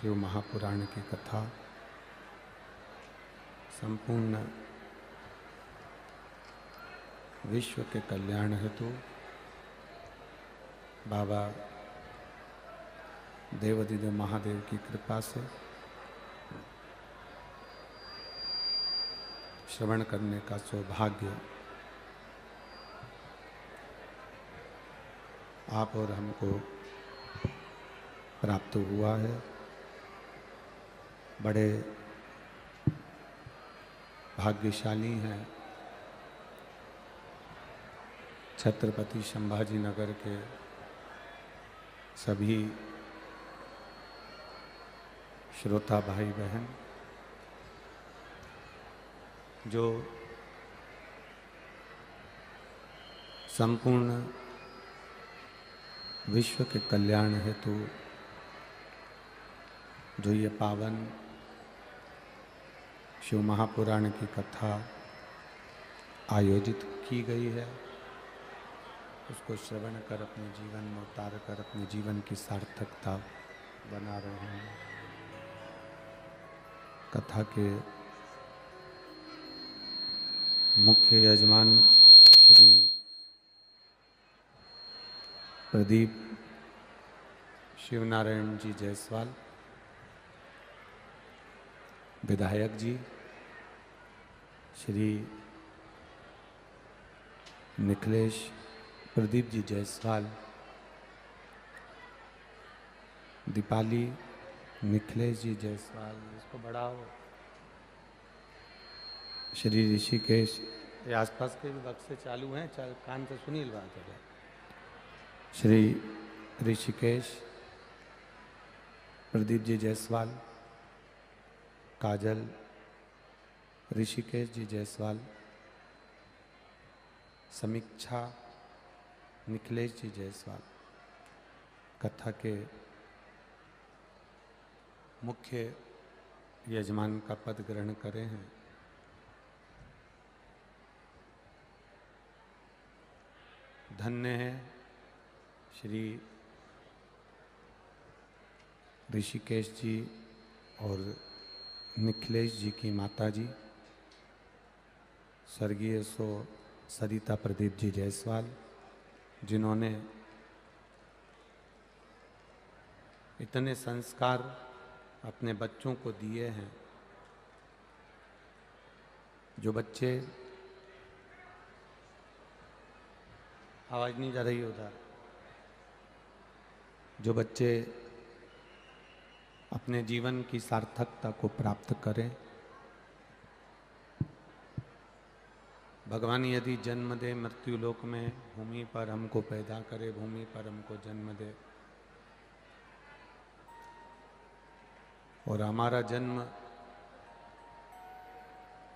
शिव महापुराण की कथा संपूर्ण विश्व के कल्याण हेतु बाबा देवाधिदेव महादेव की कृपा से श्रवण करने का सौभाग्य आप और हमको प्राप्त हुआ है। बड़े भाग्यशाली हैं छत्रपति संभाजी नगर के सभी श्रोता भाई बहन जो संपूर्ण विश्व के कल्याण हेतु जो ये पावन शिव महापुराण की कथा आयोजित की गई है, उसको श्रवण कर अपने जीवन में उतार कर अपने जीवन की सार्थकता बना रहे हैं। कथा के मुख्य यजमान श्री प्रदीप शिवनारायण जी जायसवाल, विधायक जी श्री निखिलेश प्रदीप जी जायसवाल, दीपाली निखिलेश जी जायसवाल, इसको बढ़ाओ, श्री ऋषिकेश, ये आसपास के भी वक्त से चालू हैं, कान से सुनील बात है। श्री ऋषिकेश प्रदीप जी जायसवाल, काजल ऋषिकेश जी जायसवाल, समीक्षा निखिलेश जी जायसवाल कथा के मुख्य यजमान का पद ग्रहण करे हैं। धन्य है श्री ऋषिकेश जी और निखिलेश जी की माता जी स्वर्गीय सरिता प्रदीप जी जायसवाल, जिन्होंने इतने संस्कार अपने बच्चों को दिए हैं। जो बच्चे, आवाज नहीं जा रही उधर, जो बच्चे अपने जीवन की सार्थकता को प्राप्त करें, भगवान यदि जन्म दे मृत्यु लोक में, भूमि पर हमको पैदा करे, भूमि पर हमको जन्म दे, और हमारा जन्म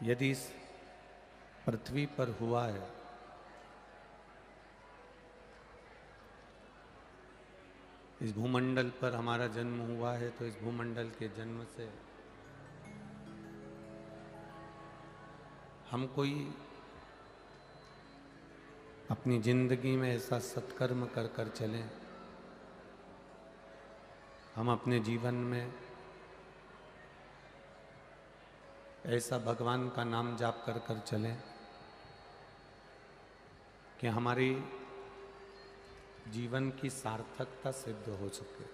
यदि इस पृथ्वी पर हुआ है इस भूमंडल पर हमारा जन्म हुआ है, तो इस भूमंडल के जन्म से हम कोई अपनी जिंदगी में ऐसा सत्कर्म कर कर चलें, हम अपने जीवन में ऐसा भगवान का नाम जाप कर कर चलें कि हमारी जीवन की सार्थकता सिद्ध हो सके।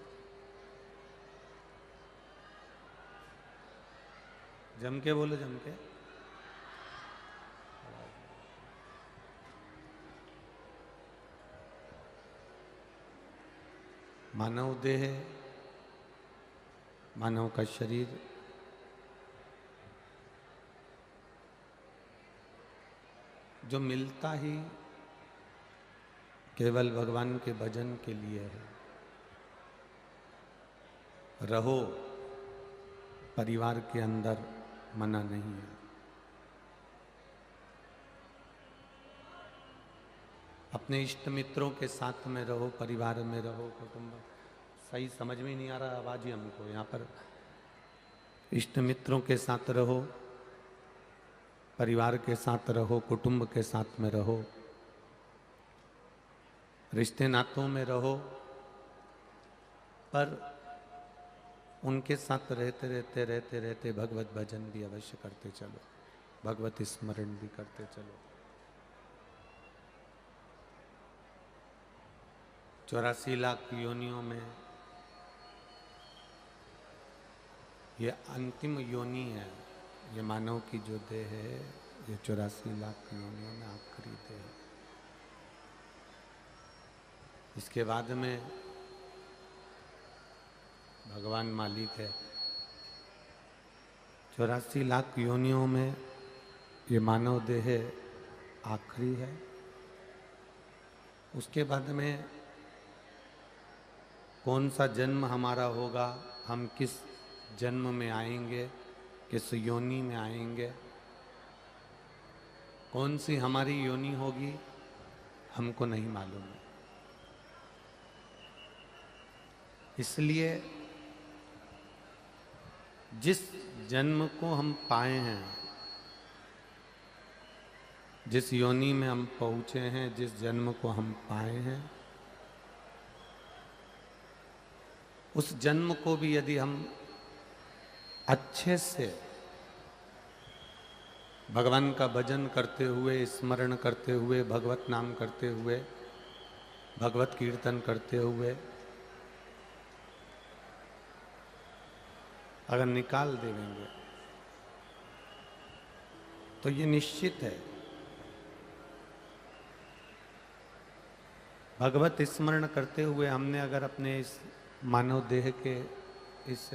जम के बोलो, जम के। मानव देह, मानव का शरीर जो मिलता ही केवल भगवान के भजन के लिए है। रहो परिवार के अंदर, मना नहीं है। अपने इष्ट मित्रों के साथ में रहो, परिवार में रहो, कुटुंब, सही समझ में नहीं आ रहा आवाज ही हमको यहाँ पर। इष्ट मित्रों के साथ रहो, परिवार के साथ रहो, कुटुंब के साथ में रहो, रिश्ते नातों में रहो, पर उनके साथ रहते रहते रहते रहते भगवत भजन भी अवश्य करते चलो, भगवत स्मरण भी करते चलो। 84 लाख योनियों में ये अंतिम योनि है, ये मानव की जो देह है ये 84 लाख योनियों में आखिरी देह है। इसके बाद में भगवान मालिक है। 84 लाख योनियों में ये मानव देह आखिरी है। उसके बाद में कौन सा जन्म हमारा होगा, हम किस जन्म में आएंगे, किस योनि में आएंगे, कौन सी हमारी योनि होगी, हमको नहीं मालूम है। इसलिए जिस जन्म को हम पाए हैं, जिस योनि में हम पहुंचे हैं, जिस जन्म को हम पाए हैं, उस जन्म को भी यदि हम अच्छे से भगवान का भजन करते हुए, स्मरण करते हुए, भगवत नाम करते हुए, भगवत कीर्तन करते हुए अगर निकाल देंगे तो ये निश्चित है भगवत स्मरण करते हुए हमने अगर अपने इस मानव देह के इस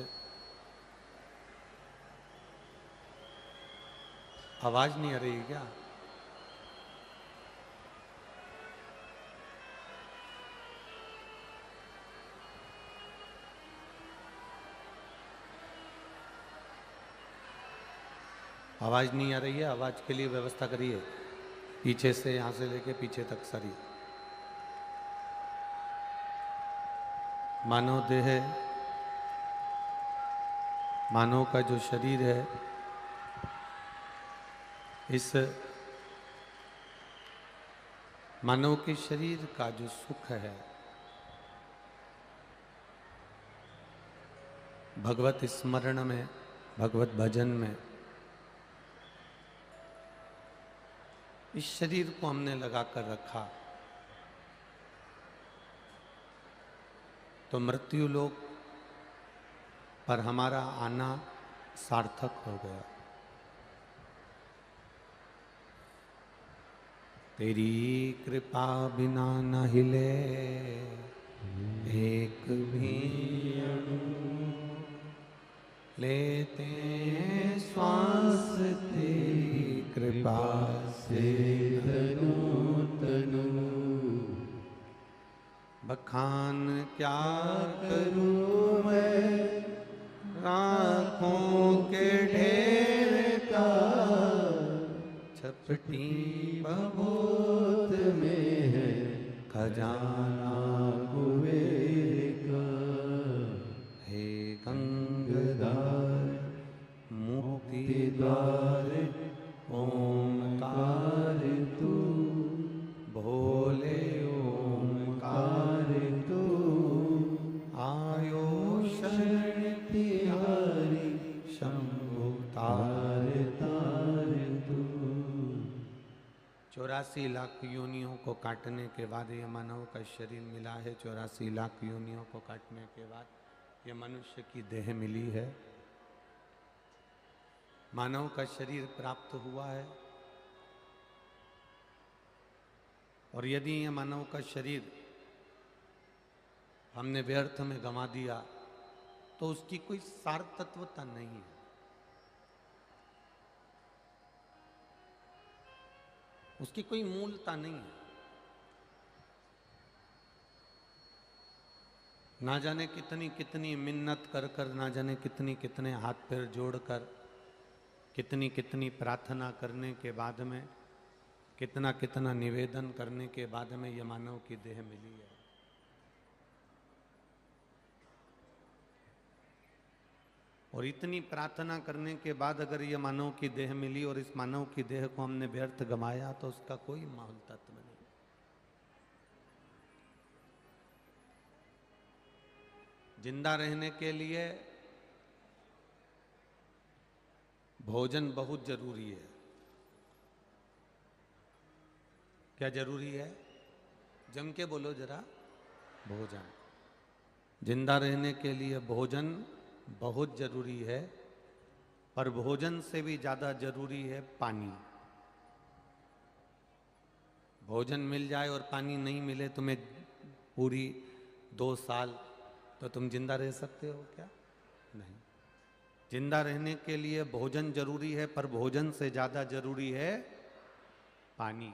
आवाज नहीं आ रही क्या? आवाज नहीं आ रही है, आवाज के लिए व्यवस्था करिए। पीछे से, यहां से लेके पीछे तक सारी। मानव देह, मानव का जो शरीर है, इस मानव के शरीर का जो सुख है भगवत स्मरण में, भगवत भजन में, इस शरीर को हमने लगा कर रखा तो मृत्यु लोक पर हमारा आना सार्थक हो गया। तेरी कृपा बिना न हिले एक भी अणु, लेते श्वास तेरी कृपा से तनु तनु। बखान क्या करूं मैं राखों के ढेर का, छपटी बहोत में है खजाना कुबेर का। हे गंगाधर मुक्ति द्वार ओंकार तू, भोले ओंकार तू, आयो शरण तिहारी शंभु तार तार तू। 84 लाख योनियों को काटने के बाद ये मानव का शरीर मिला है। 84 लाख योनियों को काटने के बाद ये मनुष्य की देह मिली है, मानव का शरीर प्राप्त हुआ है। और यदि ये मानव का शरीर हमने व्यर्थ में गंवा दिया तो उसकी कोई सार्थत्वता नहीं है। उसकी कोई मूलता नहीं है। ना जाने कितनी कितनी मिन्नत कर कर, ना जाने कितनी कितने हाथ पैर जोड़कर, कितनी कितनी प्रार्थना करने के बाद में, कितना कितना निवेदन करने के बाद में यह मानव की देह मिली है। और इतनी प्रार्थना करने के बाद अगर ये मानव की देह मिली और इस मानव की देह को हमने व्यर्थ गमाया तो उसका कोई मूल तत्व नहीं। जिंदा रहने के लिए भोजन बहुत जरूरी है। क्या जरूरी है? जम के बोलो जरा। भोजन। जिंदा रहने के लिए भोजन बहुत जरूरी है, पर भोजन से भी ज्यादा जरूरी है पानी। भोजन मिल जाए और पानी नहीं मिले तुम्हें पूरी 2 साल, तो तुम जिंदा रह सकते हो क्या? नहीं। जिंदा रहने के लिए भोजन जरूरी है, पर भोजन से ज्यादा जरूरी है पानी।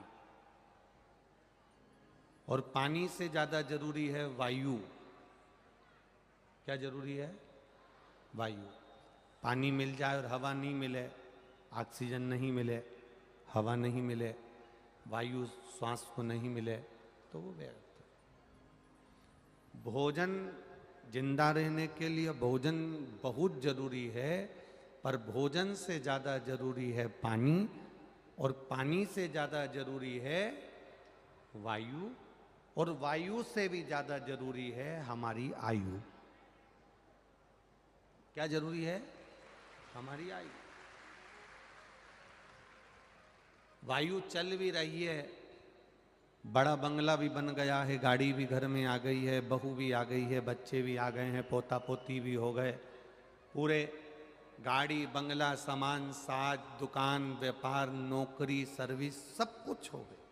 और पानी से ज्यादा जरूरी है वायु। क्या जरूरी है? वायु। पानी मिल जाए और हवा नहीं मिले, ऑक्सीजन नहीं मिले, हवा नहीं मिले, वायु श्वास को नहीं मिले, तो वो व्यर्थ। भोजन, जिंदा रहने के लिए भोजन बहुत जरूरी है, पर भोजन से ज्यादा जरूरी है पानी, और पानी से ज्यादा जरूरी है वायु, और वायु से भी ज्यादा जरूरी है हमारी आयु। क्या जरूरी है? हमारी आयु। वायु चल भी रही है, बड़ा बंगला भी बन गया है, गाड़ी भी घर में आ गई है, बहू भी आ गई है, बच्चे भी आ गए हैं, पोता पोती भी हो गए, पूरे गाड़ी बंगला सामान साज दुकान व्यापार नौकरी सर्विस सब कुछ हो गए।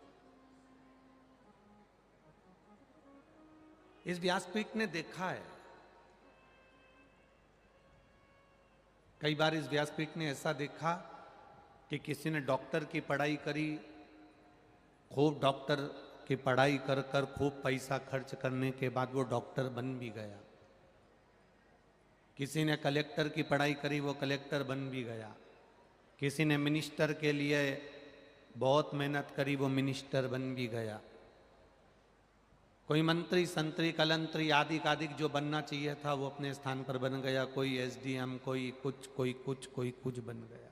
इस व्यासपीठ ने देखा है, कई बार इस व्यासपीठ ने ऐसा देखा कि किसी ने डॉक्टर की पढ़ाई करी, खूब डॉक्टर की पढ़ाई कर कर खूब पैसा खर्च करने के बाद वो डॉक्टर बन भी गया। किसी ने कलेक्टर की पढ़ाई करी, वो कलेक्टर बन भी गया। किसी ने मिनिस्टर के लिए बहुत मेहनत करी, वो मिनिस्टर बन भी गया। कोई मंत्री संतरी कलंतरी आदि आदिक जो बनना चाहिए था वो अपने स्थान पर बन गया। कोई एसडीएम, कोई कुछ कोई कुछ कोई कुछ बन गया।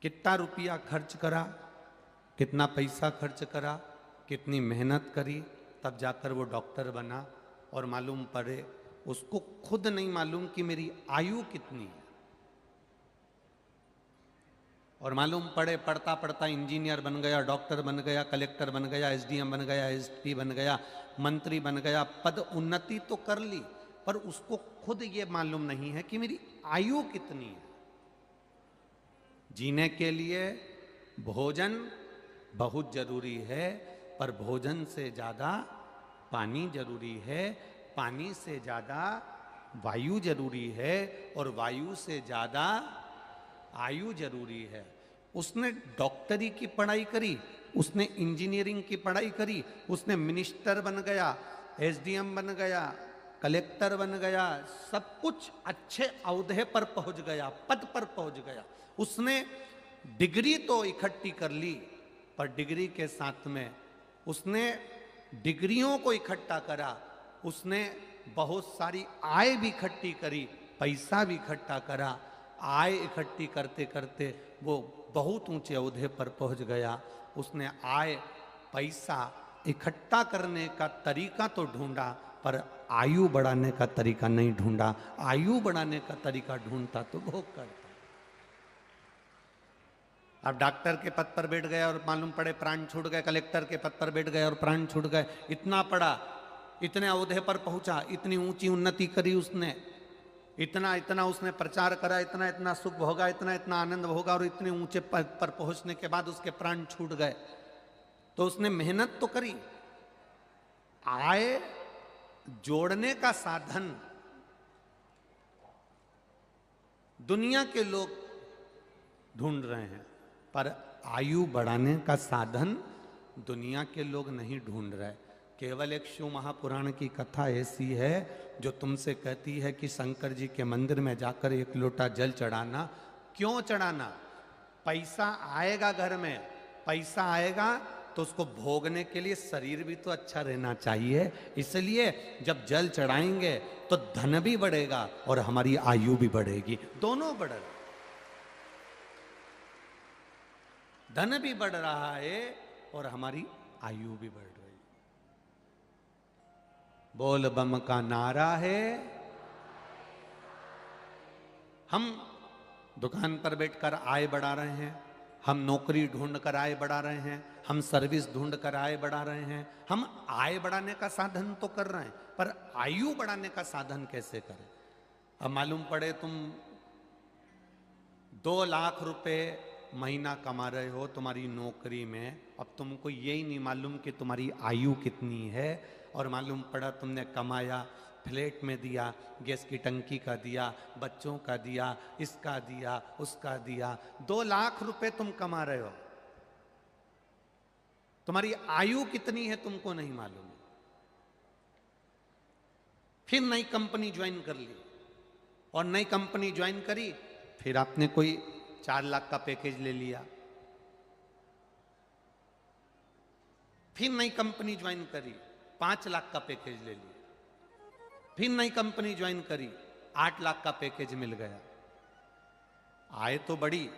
कितना रुपया खर्च करा, कितना पैसा खर्च करा, कितनी मेहनत करी, तब जाकर वो डॉक्टर बना। और मालूम पड़े उसको खुद नहीं मालूम कि मेरी आयु कितनी है। और मालूम पड़े पढ़ता पढ़ता इंजीनियर बन गया, डॉक्टर बन गया, कलेक्टर बन गया, एसडीएम बन गया, एसपी बन गया, मंत्री बन गया, पद उन्नति तो कर ली, पर उसको खुद ये मालूम नहीं है कि मेरी आयु कितनी है। जीने के लिए भोजन बहुत जरूरी है, पर भोजन से ज्यादा पानी जरूरी है, पानी से ज्यादा वायु जरूरी है, और वायु से ज्यादा आयु जरूरी है। उसने डॉक्टरी की पढ़ाई करी, उसने इंजीनियरिंग की पढ़ाई करी, उसने मिनिस्टर बन गया, एसडीएम बन गया, कलेक्टर बन गया, सब कुछ अच्छे औहदे पर पहुंच गया, पद पर पहुंच गया। उसने डिग्री तो इकट्ठी कर ली, पर डिग्री के साथ में उसने डिग्रियों को इकट्ठा करा, उसने बहुत सारी आय भी इकट्ठी करी, पैसा भी इकट्ठा करा। आय इकट्ठी करते करते वो बहुत ऊंचे औहदे पर पहुंच गया। उसने आय पैसा इकट्ठा करने का तरीका तो ढूंढा, पर आयु बढ़ाने का तरीका नहीं ढूंढा। आयु बढ़ाने का तरीका ढूंढता तो भोग करता। अब डॉक्टर के पद पर बैठ गया और मालूम पड़े प्राण छूट गए, कलेक्टर के पद पर बैठ गए और प्राण छूट गए। इतना पढ़ा, इतने औहदे पर पहुंचा, इतनी ऊंची उन्नति करी उसने, इतना इतना उसने प्रचार करा, इतना इतना सुख भोगा, इतना इतना आनंद भोगा, और इतने ऊंचे पद पर पहुंचने के बाद उसके प्राण छूट गए। तो उसने मेहनत तो करी। आय जोड़ने का साधन दुनिया के लोग ढूंढ रहे हैं, पर आयु बढ़ाने का साधन दुनिया के लोग नहीं ढूंढ रहे। केवल एक शिव महापुराण की कथा ऐसी है जो तुमसे कहती है कि शंकर जी के मंदिर में जाकर 1 लोटा जल चढ़ाना। क्यों चढ़ाना? पैसा आएगा घर में, पैसा आएगा तो उसको भोगने के लिए शरीर भी तो अच्छा रहना चाहिए। इसलिए जब जल चढ़ाएंगे तो धन भी बढ़ेगा और हमारी आयु भी बढ़ेगी, दोनों बढ़ेगा। धन भी बढ़ रहा है और हमारी आयु भी बढ़ रही है। बोल बम का नारा है, हम दुकान पर बैठकर आय बढ़ा रहे हैं, हम नौकरी ढूंढ कर आय बढ़ा रहे हैं, हम सर्विस ढूंढ कर आय बढ़ा रहे हैं। हम आय बढ़ाने का साधन तो कर रहे हैं, पर आयु बढ़ाने का साधन कैसे करें? अब मालूम पड़े तुम 2 लाख रुपए महीना कमा रहे हो तुम्हारी नौकरी में, अब तुमको यही नहीं मालूम कि तुम्हारी आयु कितनी है, और मालूम पड़ा तुमने कमाया, फ्लैट में दिया, गैस की टंकी का दिया, बच्चों का दिया, इसका दिया, उसका दिया, 2 लाख रुपए तुम कमा रहे हो, तुम्हारी आयु कितनी है तुमको नहीं मालूम। फिर नई कंपनी ज्वाइन कर ली, और नई कंपनी ज्वाइन करी, फिर आपने कोई 4 लाख का पैकेज ले लिया। फिर नई कंपनी ज्वाइन करी, 5 लाख का पैकेज ले लिया। फिर नई कंपनी ज्वाइन करी, 8 लाख का पैकेज मिल गया। आय तो बढ़ी,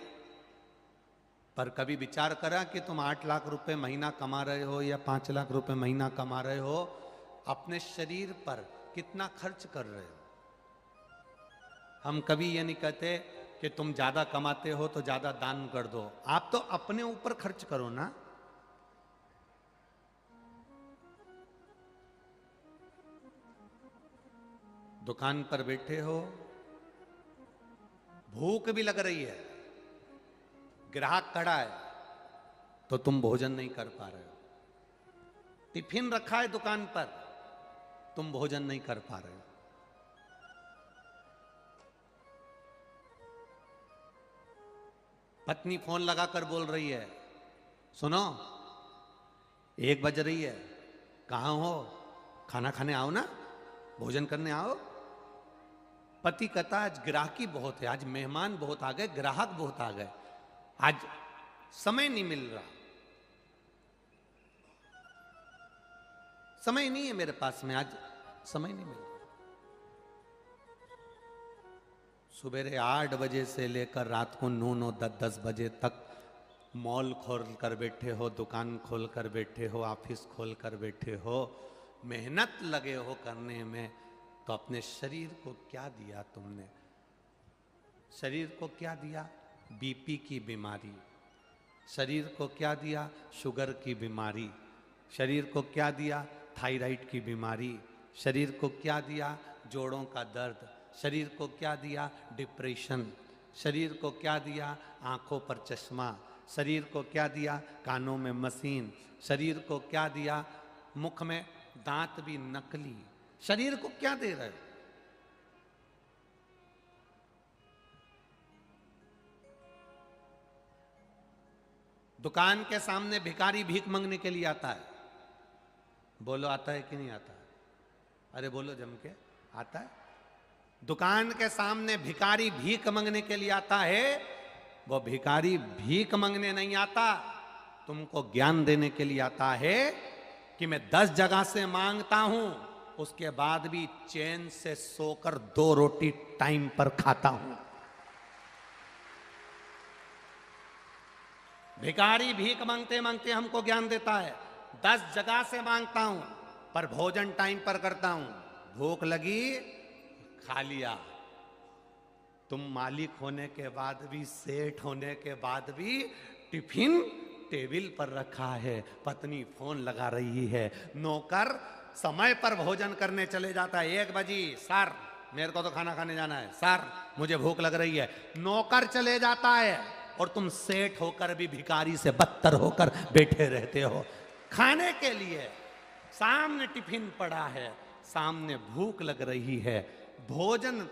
पर कभी विचार करा कि तुम 8 लाख रुपए महीना कमा रहे हो या 5 लाख रुपए महीना कमा रहे हो, अपने शरीर पर कितना खर्च कर रहे हो? हम कभी ये नहीं कहते कि तुम ज्यादा कमाते हो तो ज्यादा दान कर दो, आप तो अपने ऊपर खर्च करो ना। दुकान पर बैठे हो, भूख भी लग रही है, ग्राहक खड़ा है, तो तुम भोजन नहीं कर पा रहे हो। टिफिन रखा है दुकान पर, तुम भोजन नहीं कर पा रहे हो। पत्नी फोन लगाकर बोल रही है, सुनो 1 बज रही है, कहां हो, खाना खाने आओ ना, भोजन करने आओ। पति कहता आज ग्राहकी बहुत है, आज मेहमान बहुत आ गए, ग्राहक बहुत आ गए, आज समय नहीं मिल रहा, समय नहीं है मेरे पास में, आज समय नहीं मिल रहा। सुबह 8 बजे से लेकर रात को 9, 10 बजे तक मॉल खोल कर बैठे हो, दुकान खोल कर बैठे हो, ऑफिस खोल कर बैठे हो, मेहनत लगे हो करने में, तो अपने शरीर को क्या दिया तुमने? शरीर को क्या दिया? बीपी की बीमारी। शरीर को क्या दिया? शुगर की बीमारी। शरीर को क्या दिया? थायराइड की बीमारी। शरीर को क्या दिया? जोड़ों का दर्द। शरीर को क्या दिया? डिप्रेशन। शरीर को क्या दिया? आंखों पर चश्मा। शरीर को क्या दिया? कानों में मशीन। शरीर को क्या दिया? मुख में दांत भी नकली। शरीर को क्या दे रहे हो? दुकान के सामने भिखारी भीख मांगने के लिए आता है, बोलो आता है कि नहीं आता है? अरे बोलो जम के, आता है? दुकान के सामने भिखारी भीख मांगने के लिए आता है, वो भिखारी भीख मांगने नहीं आता, तुमको ज्ञान देने के लिए आता है कि मैं 10 जगह से मांगता हूं, उसके बाद भी चैन से सोकर 2 रोटी टाइम पर खाता हूं। भिखारी भीख मांगते मांगते हमको ज्ञान देता है, 10 जगह से मांगता हूं पर भोजन टाइम पर करता हूं, भूख लगी खा लिया। तुम मालिक होने के बाद भी, सेठ होने के बाद भी टिफिन टेबल पर रखा है, पत्नी फोन लगा रही है, नौकर समय पर भोजन करने चले जाता है, 1 बजी, सर मेरे को तो खाना खाने जाना है, सर मुझे भूख लग रही है, नौकर चले जाता है, और तुम सेठ होकर भी भिखारी से बदतर होकर बैठे रहते हो खाने के लिए। सामने टिफिन पड़ा है, सामने भूख लग रही है, भोजन,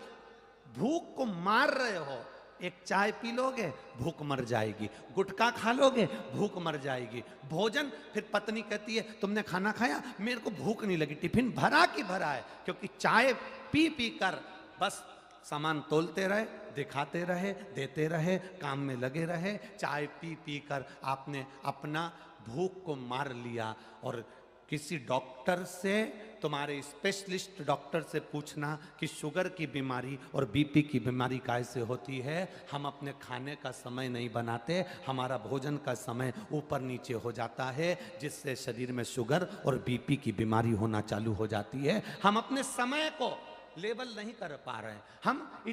भूख को मार रहे हो, एक चाय पी लोगे भूख मर जाएगी, गुटखा खा लोगे भूख मर जाएगी, भोजन, फिर पत्नी कहती है तुमने खाना खाया, मेरे को भूख नहीं लगी, टिफिन भरा कि भरा है, क्योंकि चाय पी पी कर बस सामान तोलते रहे, दिखाते रहे, देते रहे, काम में लगे रहे, चाय पी पी कर आपने अपना भूख को मार लिया। और किसी डॉक्टर से, तुम्हारे स्पेशलिस्ट डॉक्टर से पूछना कि शुगर की बीमारी और बीपी की बीमारी कैसे होती है। हम अपने खाने का समय नहीं बनाते, हमारा भोजन का समय ऊपर नीचे हो जाता है, जिससे शरीर में शुगर और बीपी की बीमारी होना चालू हो जाती है। हम अपने समय को लेवल नहीं कर पा रहे। हम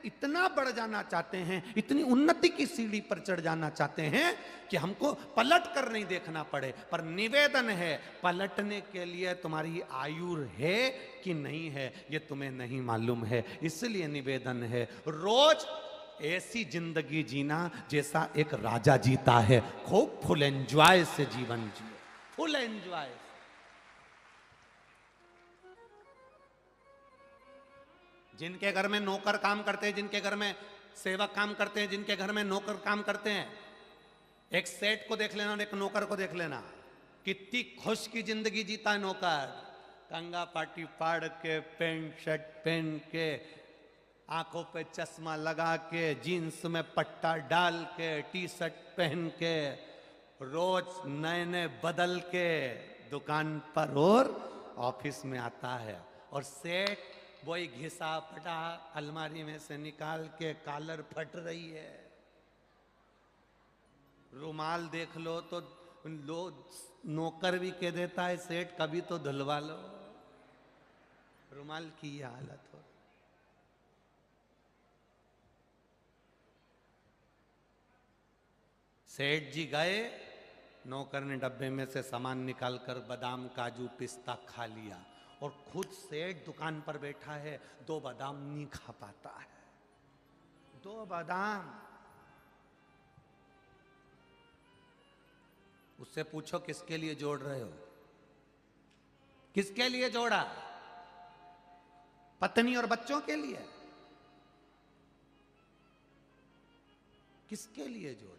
इतना बढ़ जाना चाहते हैं, इतनी उन्नति की सीढ़ी पर चढ़ जाना चाहते हैं कि हमको पलट कर नहीं देखना पड़े। पर निवेदन है, पलटने के लिए तुम्हारी आयु है कि नहीं है ये तुम्हें नहीं मालूम है। इसलिए निवेदन है, रोज ऐसी जिंदगी जीना जैसा एक राजा जीता है। खूब फुल एंजॉय से जीवन जियो, फुल एंजॉय। जिनके घर में नौकर काम करते हैं, जिनके घर में सेवक काम करते हैं, जिनके घर में नौकर काम करते हैं, एक सेठ को देख लेना और एक नौकर को देख लेना, कितनी खुश की जिंदगी जीता है नौकर। कंगा पाटी फाड़ के, पैंट शर्ट पहन के, आंखों पे चश्मा लगा के, जीन्स में पट्टा डाल के, टी शर्ट पहन के, रोज नए नए बदल के दुकान पर और ऑफिस में आता है। और सेठ वही घिसा फटा अलमारी में से निकाल के, कॉलर फट रही है, रुमाल देख लो तो नौकर भी कह देता है सेठ कभी तो धुलवा लो। रुमाल की ये हालत हो। सेठ जी गए, नौकर ने डब्बे में से सामान निकालकर बादाम काजू पिस्ता खा लिया और खुद सेठ दुकान पर बैठा है, 2 बादाम नहीं खा पाता है। 2 बादाम। उससे पूछो किसके लिए जोड़ रहे हो, किसके लिए जोड़ा? पत्नी और बच्चों के लिए? किसके लिए जोड़ा?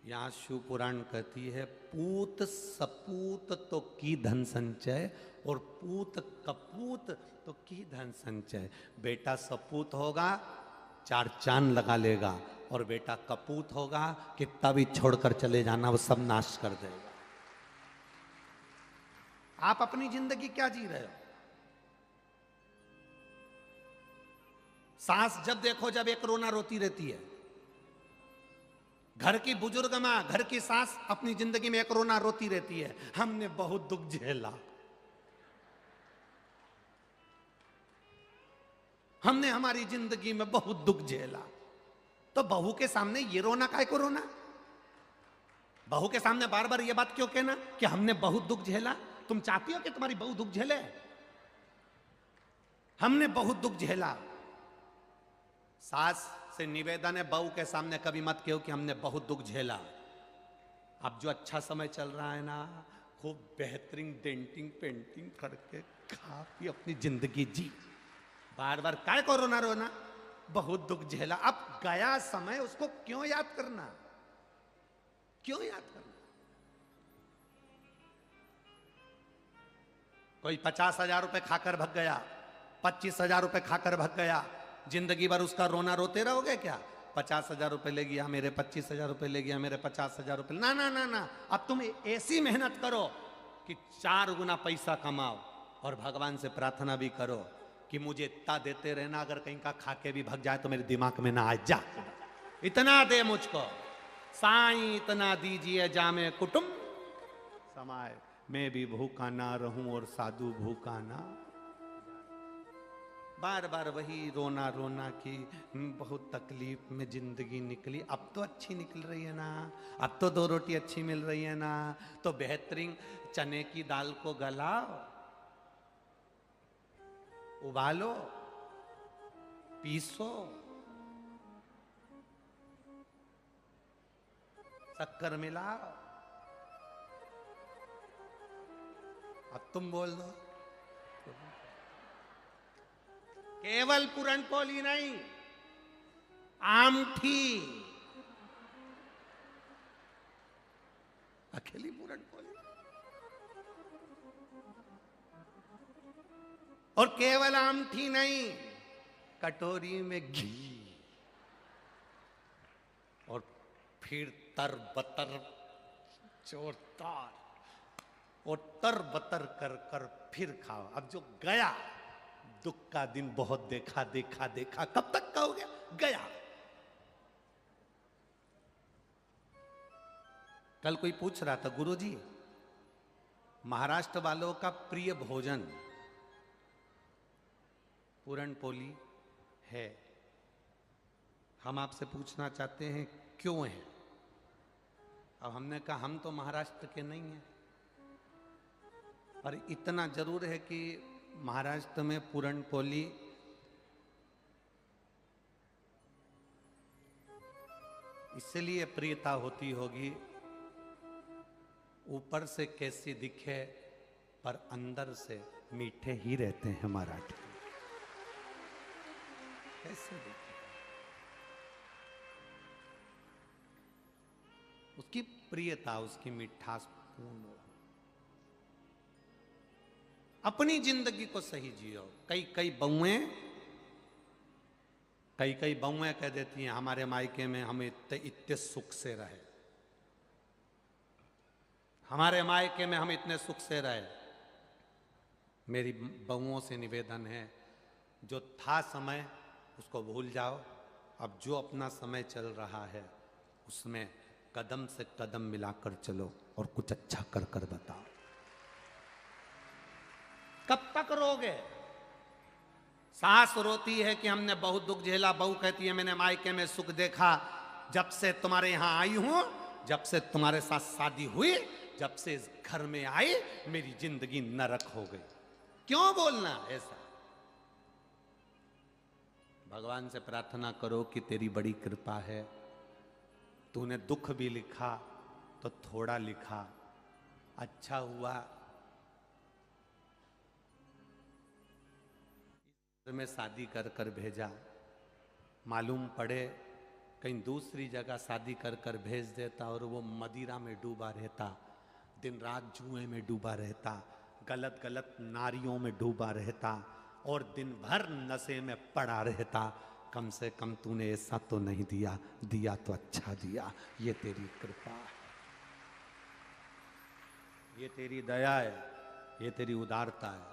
यहां शिव पुराण कहती है, पूत सपूत तो की धन संचय और पूत कपूत तो की धन संचय। बेटा सपूत होगा 4 चांद लगा लेगा, और बेटा कपूत होगा कितना भी छोड़कर चले जाना वो सब नाश कर देगा। आप अपनी जिंदगी क्या जी रहे हो? सास जब देखो जब एक रोना रोती रहती है। घर की बुजुर्ग मां, घर की सास अपनी जिंदगी में एक रोना रोती रहती है, हमने बहुत दुख झेला, हमने हमारी जिंदगी में बहुत दुख झेला। तो बहू के सामने ये रोना काहे को रोना? बहू के सामने बार बार ये बात क्यों कहना कि हमने बहुत दुख झेला? तुम चाहती हो कि तुम्हारी बहू दुख झेले? हमने बहुत दुख झेला। सास से निवेदन है, बहू के सामने कभी मत कहो कि हमने बहुत दुख झेला। अब जो अच्छा समय चल रहा है ना, खूब बेहतरीन डेंटिंग पेंटिंग करके खा पी अपनी जिंदगी जी। बार बार काय को रोना रोना, बहुत दुख झेला। अब गया समय, उसको क्यों याद करना? क्यों याद करना? कोई 50,000 रुपए खाकर भग गया, 25,000 रुपए खाकर भग गया, जिंदगी भर उसका रोना रोते रहोगे क्या? 50,000 रुपए ले गया मेरे, 25,000 रुपए ले गया मेरे, 50,000 रुपए। ना ना ना ना, अब तुम ऐसी मेहनत करो कि 4 गुना पैसा कमाओ, और भगवान से प्रार्थना भी करो कि मुझे इतना देते रहना, अगर कहीं का खाके भी भग जाए तो मेरे दिमाग में ना आ जा, इतना दे मुझको साईं, इतना दीजिए जामे कुटुंब समाए, मैं भी भूखा ना रहूं और साधु भूखा ना। बार बार वही रोना रोना की बहुत तकलीफ में जिंदगी निकली। अब तो अच्छी निकल रही है ना, अब तो 2 रोटी अच्छी मिल रही है ना, तो बेहतरीन चने की दाल को गलाओ, उबालो, पीसो, शक्कर मिलाओ। अब तुम बोल दो, केवल पूरनपोली नहीं, आमठी, अकेली पूरनपोली, और केवल आमठी नहीं, कटोरी में घी, और फिर तर बतर जोरदार, और तर बतर कर कर फिर खाओ। अब जो गया दुख का दिन, बहुत देखा देखा देखा, कब तक कहोगे? गया। कल कोई पूछ रहा था, गुरुजी महाराष्ट्र वालों का प्रिय भोजन, पूरण पोली है। हम आपसे पूछना चाहते हैं क्यों है। अब हमने कहा हम तो महाराष्ट्र के नहीं हैं, पर इतना जरूर है कि महाराष्ट्र में पूरण पोली इसलिए प्रियता होती होगी, ऊपर से कैसी दिखे पर अंदर से मीठे ही रहते हैं मराठी। कैसे दिखे, उसकी प्रियता, उसकी मिठास पूर्ण हो। अपनी जिंदगी को सही जियो। कई बहुएं कह देती हैं हमारे मायके में हम इतने सुख से रहे, हमारे मायके में हम इतने सुख से रहे। मेरी बहुओं से निवेदन है, जो था समय उसको भूल जाओ। अब जो अपना समय चल रहा है उसमें कदम से कदम मिलाकर चलो और कुछ अच्छा कर कर बताओ। कब तक रोगे? सास रोती है कि हमने बहुत दुख झेला, बहू कहती है मैंने मायके में सुख देखा। जब से तुम्हारे यहां आई हूं, जब से तुम्हारे साथ शादी हुई, जब से इस घर में आई, मेरी जिंदगी नरक हो गई। क्यों बोलना ऐसा? भगवान से प्रार्थना करो कि तेरी बड़ी कृपा है, तूने दुख भी लिखा तो थोड़ा लिखा, अच्छा हुआ में शादी कर कर भेजा। मालूम पड़े कहीं दूसरी जगह शादी कर कर भेज देता और वो मदिरा में डूबा रहता, दिन रात जुए में डूबा रहता, गलत गलत नारियों में डूबा रहता और दिन भर नशे में पड़ा रहता। कम से कम तूने ऐसा तो नहीं दिया, दिया तो अच्छा दिया। ये तेरी कृपा है, ये तेरी दया है, ये तेरी उदारता है।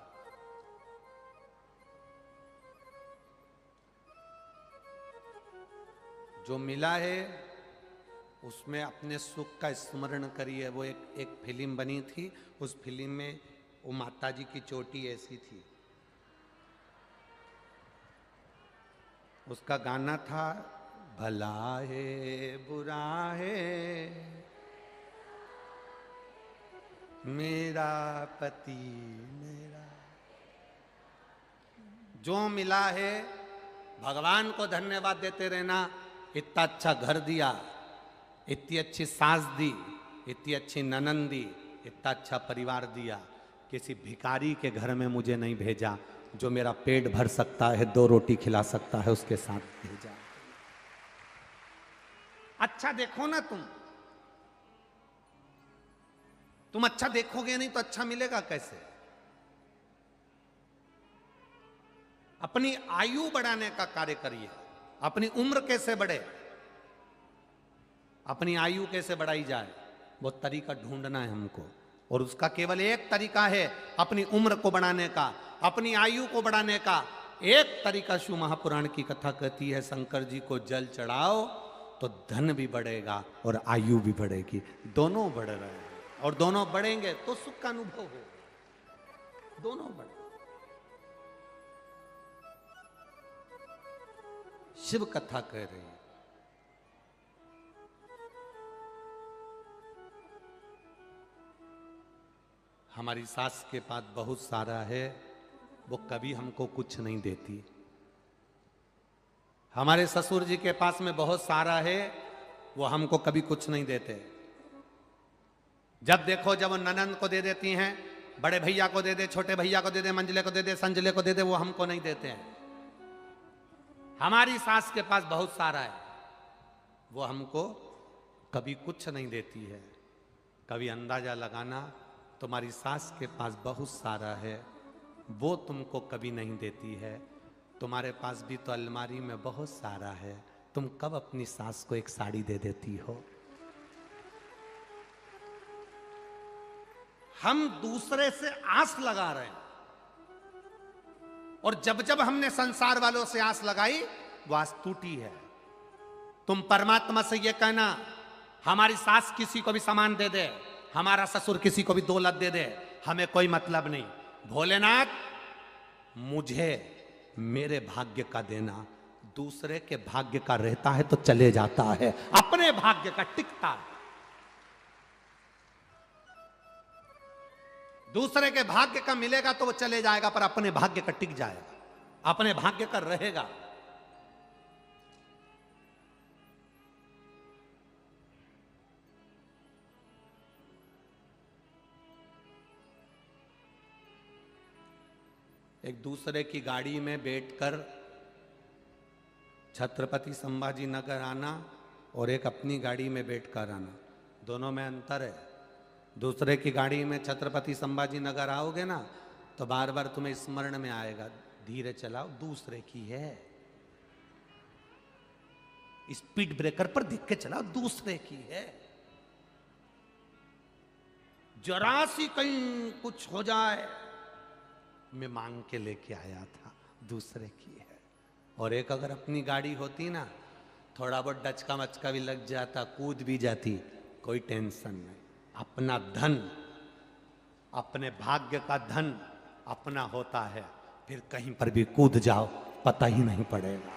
जो मिला है उसमें अपने सुख का स्मरण करिए। वो एक फिल्म बनी थी, उस फिल्म में वो माता जी की चोटी ऐसी थी, उसका गाना था भला है बुरा है मेरा पति मेरा। जो मिला है भगवान को धन्यवाद देते रहना। इतना अच्छा घर दिया, इतनी अच्छी सास दी, इतनी अच्छी ननंद दी, इतना अच्छा परिवार दिया। किसी भिखारी के घर में मुझे नहीं भेजा, जो मेरा पेट भर सकता है, 2 रोटी खिला सकता है, उसके साथ भेजा। अच्छा देखो ना तुम अच्छा देखोगे नहीं तो अच्छा मिलेगा कैसे? अपनी आयु बढ़ाने का कार्य करिए। अपनी उम्र कैसे बढ़े, अपनी आयु कैसे बढ़ाई जाए, वो तरीका ढूंढना है हमको। और उसका केवल एक तरीका है अपनी उम्र को बढ़ाने का, अपनी आयु को बढ़ाने का। एक तरीका शिव महापुराण की कथा कहती है, शंकर जी को जल चढ़ाओ तो धन भी बढ़ेगा और आयु भी बढ़ेगी। दोनों बढ़ रहे हैं और दोनों बढ़ेंगे तो सुख का अनुभव हो। दोनों बढ़े। शिव कथा कह रही है। हमारी सास के पास बहुत सारा है, वो कभी हमको कुछ नहीं देती। हमारे ससुर जी के पास में बहुत सारा है, वो हमको कभी कुछ नहीं देते। जब देखो जब वो ननंद को दे देती हैं, बड़े भैया को दे दे, छोटे भैया को दे दे, मंजले को दे दे, संजले को दे दे, वो हमको नहीं देते हैं। हमारी सास के पास बहुत सारा है, वो हमको कभी कुछ नहीं देती है। कभी अंदाजा लगाना, तुम्हारी सास के पास बहुत सारा है, वो तुमको कभी नहीं देती है। तुम्हारे पास भी तो अलमारी में बहुत सारा है, तुम कब अपनी सास को एक साड़ी दे देती हो? हम दूसरे से आस लगा रहे हैं, और जब जब हमने संसार वालों से आस लगाई वो आस टूटी है। तुम परमात्मा से ये कहना, हमारी सास किसी को भी सामान दे दे, हमारा ससुर किसी को भी दौलत दे दे, हमें कोई मतलब नहीं। भोलेनाथ मुझे मेरे भाग्य का देना, दूसरे के भाग्य का रहता है तो चले जाता है, अपने भाग्य का टिकता है। दूसरे के भाग्य का मिलेगा तो वो चले जाएगा, पर अपने भाग्य का टिक जाएगा, अपने भाग्य का रहेगा। एक दूसरे की गाड़ी में बैठकर छत्रपति संभाजी नगर आना और एक अपनी गाड़ी में बैठकर आना, दोनों में अंतर है। दूसरे की गाड़ी में छत्रपति संभाजी नगर आओगे ना तो बार बार तुम्हें स्मरण में आएगा, धीरे चलाओ, दूसरे की है। स्पीड ब्रेकर पर देख के चलाओ, दूसरे की है। जरा सी कहीं कुछ हो जाए, मैं मांग के लेके आया था, दूसरे की है। और एक अगर अपनी गाड़ी होती ना, थोड़ा बहुत डचका मचका भी लग जाता, कूद भी जाती, कोई टेंशन नहीं। अपना धन, अपने भाग्य का धन अपना होता है, फिर कहीं पर भी कूद जाओ पता ही नहीं पड़ेगा।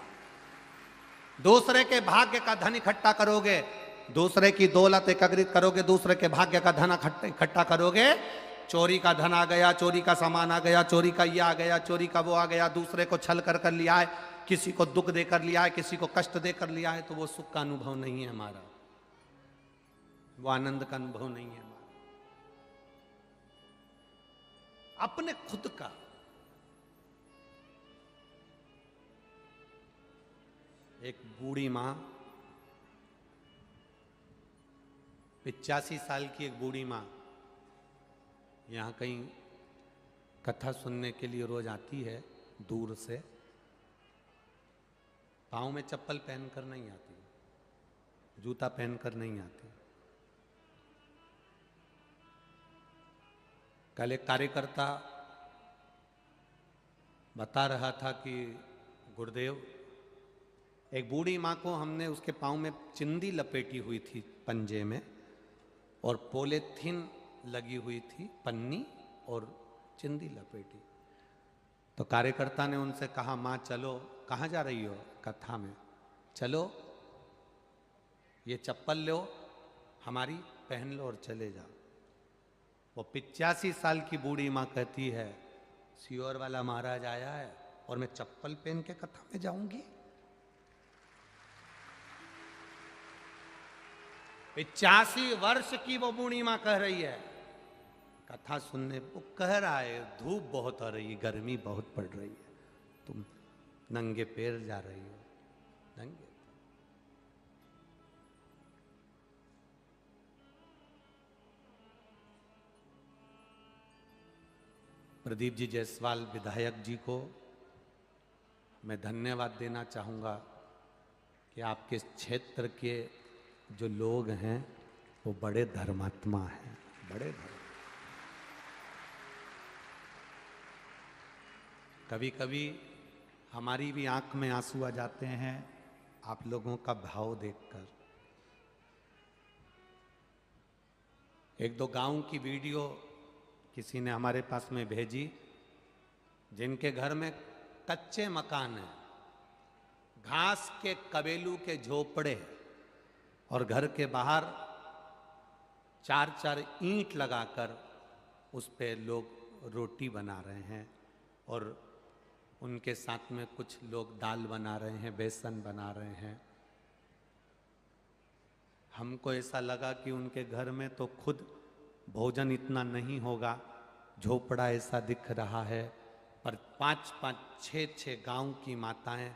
दूसरे के भाग्य का धन इकट्ठा करोगे, दूसरे की दौलत एकत्रित करोगे, दूसरे के भाग्य का धन इकट्ठा करोगे, चोरी का धन आ गया, चोरी का सामान आ गया, चोरी का ये आ गया, चोरी का वो आ गया, दूसरे को छल कर कर लिया है, किसी को दुख देकर लिया है, किसी को कष्ट देकर लिया है, तो वो सुख का अनुभव नहीं है हमारा, वो आनंद का अनुभव नहीं है हमारा। अपने खुद का। एक बूढ़ी मां, 85 साल की एक बूढ़ी मां यहाँ कहीं कथा सुनने के लिए रोज आती है दूर से। पाँव में चप्पल पहनकर नहीं आती, जूता पहनकर नहीं आती। कल एक कार्यकर्ता बता रहा था कि गुरुदेव, एक बूढ़ी माँ को हमने उसके पाँव में चिंदी लपेटी हुई थी पंजे में, और पॉलीथीन लगी हुई थी, पन्नी और चिंदी लपेटी। तो कार्यकर्ता ने उनसे कहा, माँ चलो, कहाँ जा रही हो? कथा में। चलो ये चप्पल लो हमारी, पहन लो और चले जाओ। वो 85 साल की बूढ़ी माँ कहती है, सियोर वाला महाराज आया है और मैं चप्पल पहन के कथा में जाऊंगी? 85 वर्ष की वो बूढ़ी माँ कह रही है कथा सुनने। वो कह रहा है धूप बहुत हो रही है, गर्मी बहुत पड़ रही है, तुम नंगे पैर जा रही हो। नंगे प्रदीप जी जायसवाल विधायक जी को मैं धन्यवाद देना चाहूँगा कि आपके क्षेत्र के जो लोग हैं वो बड़े धर्मात्मा हैं, बड़े धर्म। कभी कभी हमारी भी आंख में आंसू आ जाते हैं आप लोगों का भाव देखकर। एक दो गांव की वीडियो किसी ने हमारे पास में भेजी, जिनके घर में कच्चे मकान हैं, घास के कबेलू के झोपड़े, और घर के बाहर 4-4 ईंट लगाकर उस पे लोग रोटी बना रहे हैं, और उनके साथ में कुछ लोग दाल बना रहे हैं, बेसन बना रहे हैं। हमको ऐसा लगा कि उनके घर में तो खुद भोजन इतना नहीं होगा, झोपड़ा ऐसा दिख रहा है, पर 5-5, 6-6 गांव की माताएं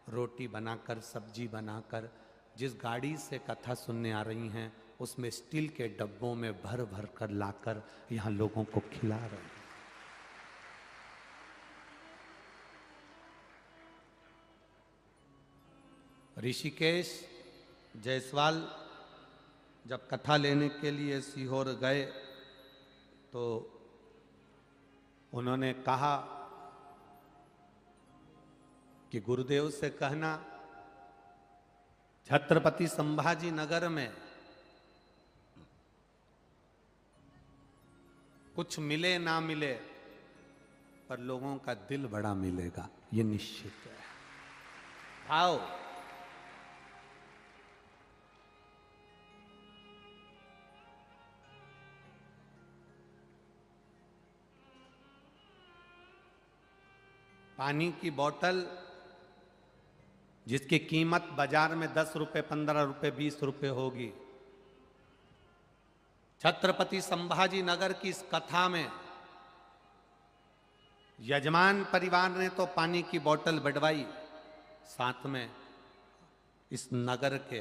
रोटी बनाकर, सब्जी बनाकर, जिस गाड़ी से कथा सुनने आ रही हैं उसमें स्टील के डब्बों में भर भर कर लाकर यहाँ लोगों को खिला रहे हैं। ऋषिकेश जायसवाल जब कथा लेने के लिए सीहोर गए तो उन्होंने कहा कि गुरुदेव से कहना छत्रपति संभाजी नगर में कुछ मिले ना मिले, पर लोगों का दिल बड़ा मिलेगा, ये निश्चित है। आओ, पानी की बोतल जिसकी कीमत बाजार में 10 रुपए, 15 रुपए, 20 रुपए होगी, छत्रपति संभाजी नगर की इस कथा में यजमान परिवार ने तो पानी की बोतल बढ़वाई, साथ में इस नगर के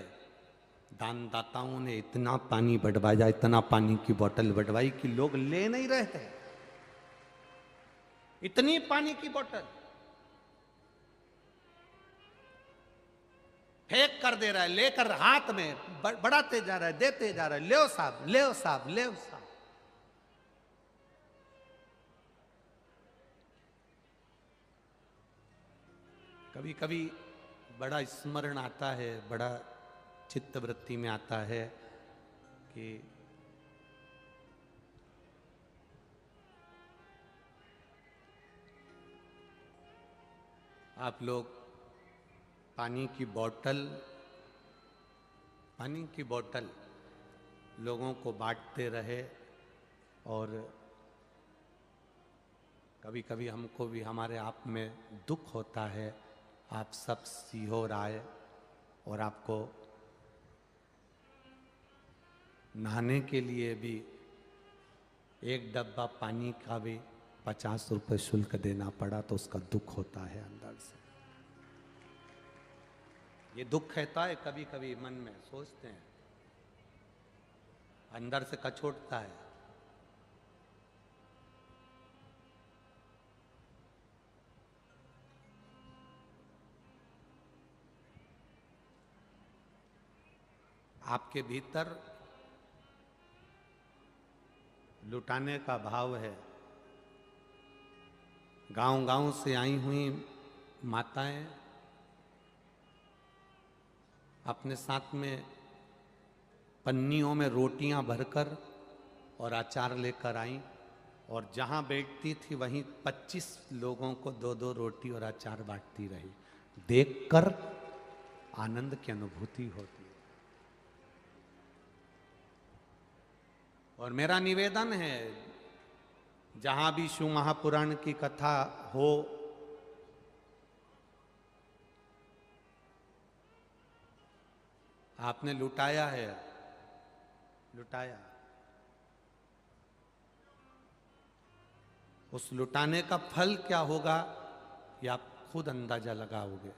दानदाताओं ने इतना पानी बढ़वाया, इतना पानी की बोतल बढ़वाई कि लोग ले नहीं रहे थे। इतनी पानी की बोतल फेंक कर दे रहा है, लेकर हाथ में बढ़ाते जा रहा है, देते जा रहा है, ले साहब, ले साहब, ले साहब। कभी कभी बड़ा स्मरण आता है, बड़ा चित्तवृत्ति में आता है कि आप लोग पानी की बोतल लोगों को बांटते रहे, और कभी कभी हमको भी हमारे आप में दुख होता है। आप सब सीहोर आए और आपको नहाने के लिए भी एक डब्बा पानी का भी 50 रुपए शुल्क देना पड़ा, तो उसका दुख होता है अंदर से। ये दुख रहता है, कभी कभी मन में सोचते हैं, अंदर से कचोटता है। आपके भीतर लुटाने का भाव है। गांव गांव से आई हुई माताएं अपने साथ में पन्नियों में रोटियां भरकर और अचार लेकर आई, और जहां बैठती थी वहीं 25 लोगों को 2-2 रोटी और अचार बांटती रही। देखकर आनंद की अनुभूति होती है। और मेरा निवेदन है, जहां भी शिव महापुराण की कथा हो, आपने लुटाया है, लुटाया, उस लुटाने का फल क्या होगा ये आप खुद अंदाजा लगाओगे।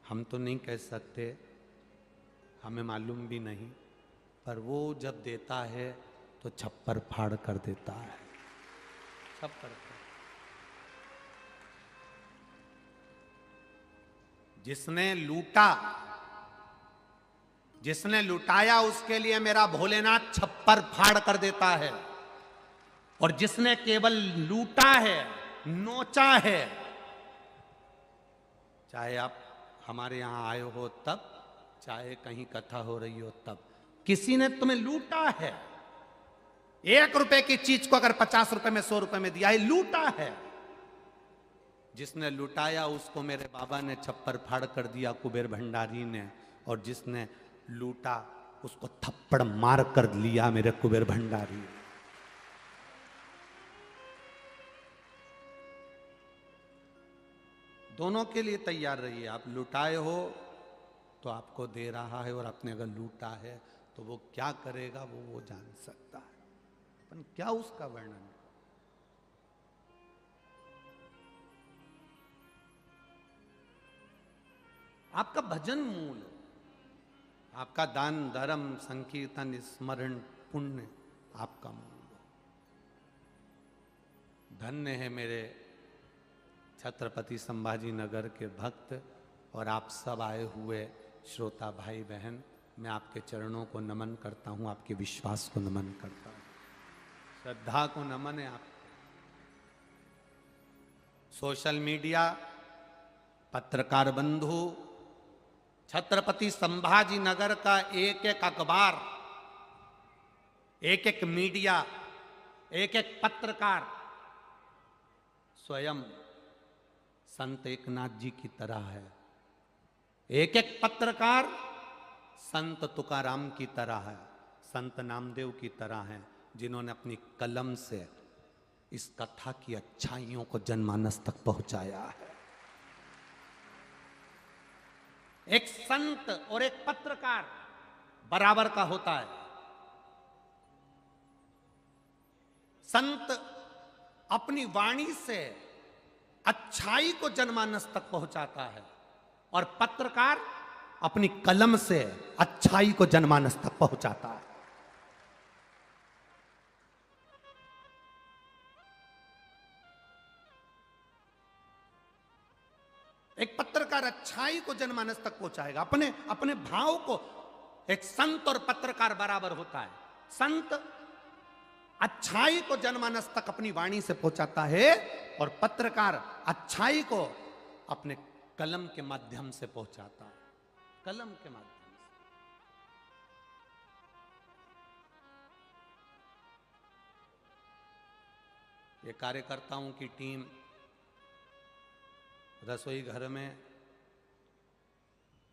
हम तो नहीं कह सकते, हमें मालूम भी नहीं, पर वो जब देता है तो छप्पर फाड़ कर देता है, छप्पर फाड़। जिसने लूटा, जिसने लुटाया, उसके लिए मेरा भोलेनाथ छप्पर फाड़ कर देता है। और जिसने केवल लूटा है, नोचा है, चाहे आप हमारे यहां आए हो तब, चाहे कहीं कथा हो रही हो तब, किसी ने तुम्हें लूटा है। 1 रुपए की चीज को अगर 50 रुपए में, 100 रुपए में दिया है, लूटा है। जिसने लुटाया उसको मेरे बाबा ने छप्पर फाड़ कर दिया, कुबेर भंडारी ने। और जिसने लूटा उसको थप्पड़ मार कर लिया मेरे कुबेर भंडारी। दोनों के लिए तैयार रहिए। आप लुटाए हो तो आपको दे रहा है, और आपने अगर लूटा है तो वो क्या करेगा वो जान सकता है, पर क्या उसका वर्णन। आपका भजन मूल, आपका दान धर्म संकीर्तन स्मरण पुण्य आपका मूल। धन्य है मेरे छत्रपति संभाजी नगर के भक्त और आप सब आए हुए श्रोता भाई बहन। मैं आपके चरणों को नमन करता हूं, आपके विश्वास को नमन करता हूं, श्रद्धा को नमन है। आप सोशल मीडिया, पत्रकार बंधु, छत्रपति संभाजी नगर का एक एक अखबार, एक एक मीडिया, एक एक पत्रकार स्वयं संत एकनाथ जी की तरह है। एक एक पत्रकार संत तुकाराम की तरह है, संत नामदेव की तरह है, जिन्होंने अपनी कलम से इस कथा की अच्छाइयों को जनमानस तक पहुंचाया है। एक संत और एक पत्रकार बराबर का होता है। संत अपनी वाणी से अच्छाई को जनमानस तक पहुंचाता है और पत्रकार अपनी कलम से अच्छाई को जनमानस तक पहुंचाता है। एक पत्रकार अच्छाई को जनमानस तक पहुंचाएगा, अपने अपने भाव को। एक संत और पत्रकार बराबर होता है। संत अच्छाई को जनमानस तक अपनी वाणी से पहुंचाता है और पत्रकार अच्छाई को अपने कलम के माध्यम से पहुंचाता है। कलम के माध्यम से। ये कार्यकर्ताओं की टीम रसोई घर में